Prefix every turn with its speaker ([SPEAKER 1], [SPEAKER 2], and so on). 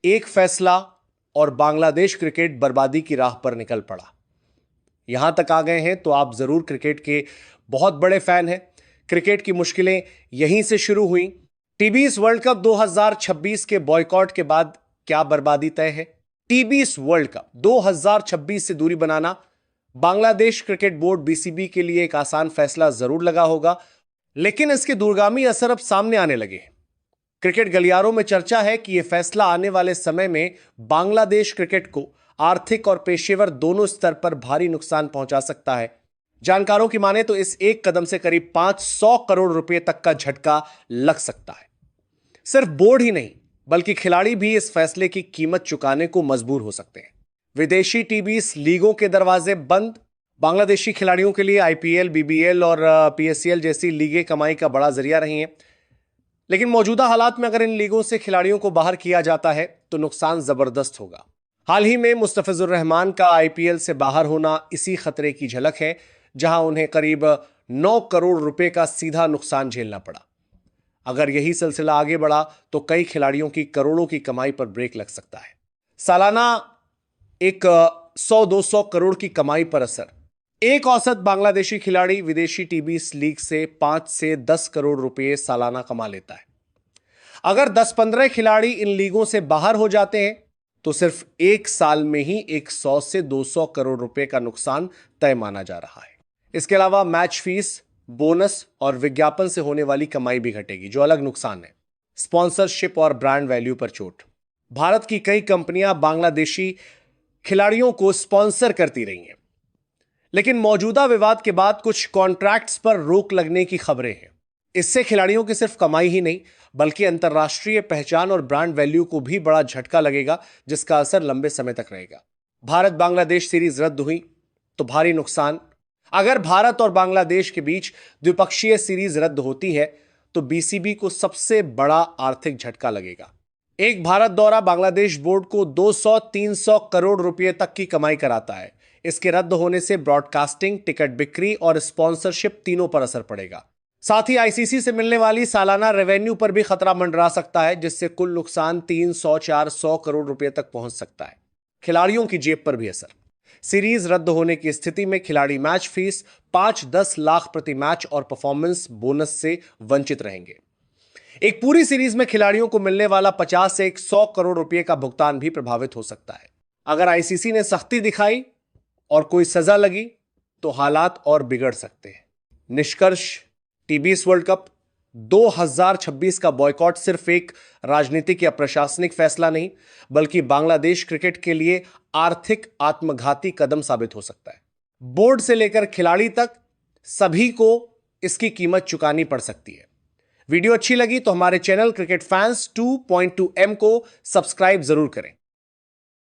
[SPEAKER 1] एक फैसला और बांग्लादेश क्रिकेट बर्बादी की राह पर निकल पड़ा। यहां तक आ गए हैं तो आप जरूर क्रिकेट के बहुत बड़े फैन हैं। क्रिकेट की मुश्किलें यहीं से शुरू हुई। टी20 वर्ल्ड कप 2026 के बॉयकॉट के बाद क्या बर्बादी तय है? टी20 वर्ल्ड कप 2026 से दूरी बनाना बांग्लादेश क्रिकेट बोर्ड बीसीबी के लिए एक आसान फैसला जरूर लगा होगा, लेकिन इसके दूरगामी असर अब सामने आने लगे हैं। क्रिकेट गलियारों में चर्चा है कि यह फैसला आने वाले समय में बांग्लादेश क्रिकेट को आर्थिक और पेशेवर दोनों स्तर पर भारी नुकसान पहुंचा सकता है। जानकारों की माने तो इस एक कदम से करीब 500 करोड़ रुपए तक का झटका लग सकता है। सिर्फ बोर्ड ही नहीं, बल्कि खिलाड़ी भी इस फैसले की कीमत चुकाने को मजबूर हो सकते हैं। विदेशी टी20 लीगों के दरवाजे बंद। बांग्लादेशी खिलाड़ियों के लिए आईपीएल, बीबीएल और पीएसएल जैसी लीगें कमाई का बड़ा जरिया रही हैं। लेकिन मौजूदा हालात में अगर इन लीगों से खिलाड़ियों को बाहर किया जाता है तो नुकसान जबरदस्त होगा। हाल ही में मुस्तफिजुर रहमान का आईपीएल से बाहर होना इसी खतरे की झलक है, जहां उन्हें करीब 9 करोड़ रुपए का सीधा नुकसान झेलना पड़ा। अगर यही सिलसिला आगे बढ़ा तो कई खिलाड़ियों की करोड़ों की कमाई पर ब्रेक लग सकता है। सालाना एक 100-200 करोड़ की कमाई पर असर। एक औसत बांग्लादेशी खिलाड़ी विदेशी टी20 लीग से 5 से 10 करोड़ रुपए सालाना कमा लेता है। अगर 10-15 खिलाड़ी इन लीगों से बाहर हो जाते हैं तो सिर्फ एक साल में ही 100 से 200 करोड़ रुपए का नुकसान तय माना जा रहा है। इसके अलावा मैच फीस, बोनस और विज्ञापन से होने वाली कमाई भी घटेगी, जो अलग नुकसान है। स्पॉन्सरशिप और ब्रांड वैल्यू पर चोट। भारत की कई कंपनियां बांग्लादेशी खिलाड़ियों को स्पॉन्सर करती रही हैं, लेकिन मौजूदा विवाद के बाद कुछ कॉन्ट्रैक्ट्स पर रोक लगने की खबरें हैं। इससे खिलाड़ियों की सिर्फ कमाई ही नहीं, बल्कि अंतर्राष्ट्रीय पहचान और ब्रांड वैल्यू को भी बड़ा झटका लगेगा, जिसका असर लंबे समय तक रहेगा। भारत बांग्लादेश सीरीज रद्द हुई तो भारी नुकसान। अगर भारत और बांग्लादेश के बीच द्विपक्षीय सीरीज रद्द होती है तो बीसीबी को सबसे बड़ा आर्थिक झटका लगेगा। एक भारत दौरा बांग्लादेश बोर्ड को 200-300 करोड़ रुपए तक की कमाई कराता है। इसके रद्द होने से ब्रॉडकास्टिंग, टिकट बिक्री और स्पॉन्सरशिप तीनों पर असर पड़ेगा। साथ ही आईसीसी से मिलने वाली सालाना रेवेन्यू पर भी खतरा मंडरा सकता है, जिससे कुल नुकसान 300-400 करोड़ रुपए तक पहुंच सकता है। खिलाड़ियों की जेब पर भी असर। सीरीज रद्द होने की स्थिति में खिलाड़ी मैच फीस 5-10 लाख प्रति मैच और परफॉर्मेंस बोनस से वंचित रहेंगे। एक पूरी सीरीज में खिलाड़ियों को मिलने वाला 50 से 100 करोड़ रुपए का भुगतान भी प्रभावित हो सकता है। अगर आईसीसी ने सख्ती दिखाई और कोई सजा लगी तो हालात और बिगड़ सकते हैं। निष्कर्ष, टी20 वर्ल्ड कप 2026 का बॉयकॉट सिर्फ एक राजनीतिक या प्रशासनिक फैसला नहीं, बल्कि बांग्लादेश क्रिकेट के लिए आर्थिक आत्मघाती कदम साबित हो सकता है। बोर्ड से लेकर खिलाड़ी तक सभी को इसकी कीमत चुकानी पड़ सकती है। वीडियो अच्छी लगी तो हमारे चैनल क्रिकेट फैंस 2.2M को सब्सक्राइब जरूर करें।